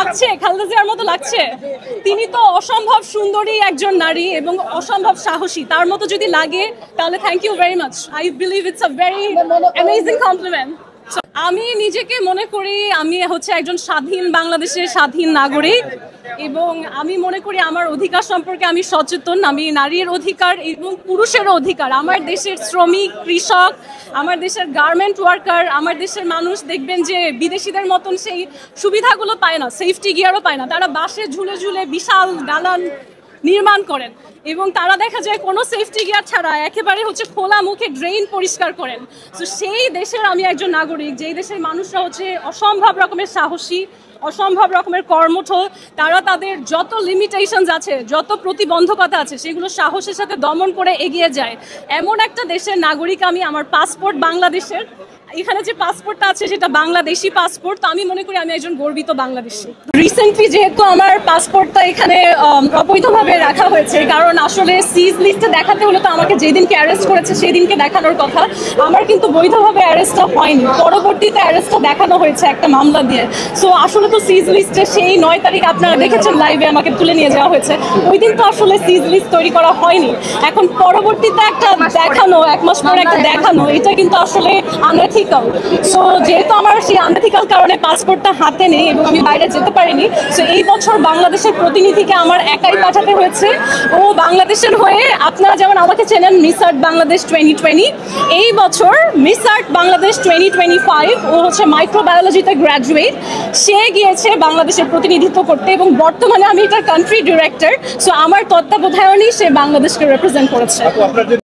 লাগছে খালেদা জিয়ার মতো লাগছে? তিনি তো অসম্ভব সুন্দরী একজন নারী এবং অসম্ভব সাহসী। তার মতো যদি লাগে তাহলে thank you very much. I believe it's a very amazing compliment. আমি নিজেকে মনে করি আমি হচ্ছে একজন স্বাধীন বাংলাদেশের স্বাধীন নাগরিক এবং আমি মনে করি আমার অধিকার সম্পর্কে আমি সচেতন। আমি নারীর অধিকার এবং পুরুষের অধিকার, আমার দেশের শ্রমিক, কৃষক, আমার দেশের গার্মেন্ট ওয়ার্কার, আমার দেশের মানুষ দেখবেন যে বিদেশিদের মতন সেই সুবিধাগুলো পায় না, সেফটি গিয়ারও পায় না। তারা বাসে ঝুলে ঝুলে বিশাল দালান নির্মাণ করেন এবং তারা দেখা যায় কোনো সেফটি গিয়ার ছাড়া একেবারে হচ্ছে খোলা মুখে ড্রেন পরিষ্কার করেন। তো সেই দেশের আমি একজন নাগরিক, যেই দেশের মানুষরা হচ্ছে অসম্ভব রকমের সাহসী, অসম্ভব রকমের কর্মঠ। তারা তাদের যত লিমিটেশনস আছে, যত প্রতিবন্ধকতা আছে, সেগুলো সাহসের সাথে দমন করে এগিয়ে যায়। এমন একটা দেশের নাগরিক আমি। আমার পাসপোর্ট বাংলাদেশের, এখানে যে পাসপোর্টটা আছে সেটা বাংলাদেশি পাসপোর্ট। তো আমি মনে করি আমি একজন গর্বিত বাংলাদেশী। রিসেন্টলি যেহেতু আমার পাসপোর্টটা এখানে অবৈধভাবে রাখা হয়েছে, কারণ আসলে সিজ লিস্টে দেখাতে হলে তো আমাকে যেদিনকে অ্যারেস্ট করেছে সেই দিনকে দেখানোর কথা। আমার কিন্তু বৈধভাবে অ্যারেস্টটা হয়নি, পরবর্তীতে অ্যারেস্টটা দেখানো হয়েছে একটা মামলা দিয়ে। সো আসলে তো সিজ লিস্টে সেই 9 তারিখ আপনারা দেখেছেন লাইভে আমাকে তুলে নিয়ে যাওয়া হয়েছে, ওই দিন তো আসলে সিজ লিস্ট তৈরি করা হয়নি। এখন পরবর্তীতে একটা দেখানো, 1 মাস পরে একটা দেখানো, এটা কিন্তু আসলে আনএথিক্যাল। সো যেহেতু আমার সেই আনএথিক্যাল কারণে পাসপোর্টটা হাতে নেই এবং আমি বাইরে যেতে পারিনি, সো এই বছর বাংলাদেশের প্রতিনিধিকে আমার একাই পাঠাতে হয়েছে। ও বাংলাদেশের হয়ে, আপনারা যেমন আমাকে চেনেন মিস আর্ট বাংলাদেশ 2020, এই বছর মিস আর্ট বাংলাদেশ 2025 ও হচ্ছে মাইক্রোবায়োলজিতে গ্র্যাজুয়েট। সে গিয়েছে বাংলাদেশের প্রতিনিধিত্ব করতে এবং বর্তমানে আমি এটার কান্ট্রি ডিরেক্টর। সো আমার তত্ত্বাবধায়নেই সে বাংলাদেশকে রিপ্রেজেন্ট করেছে।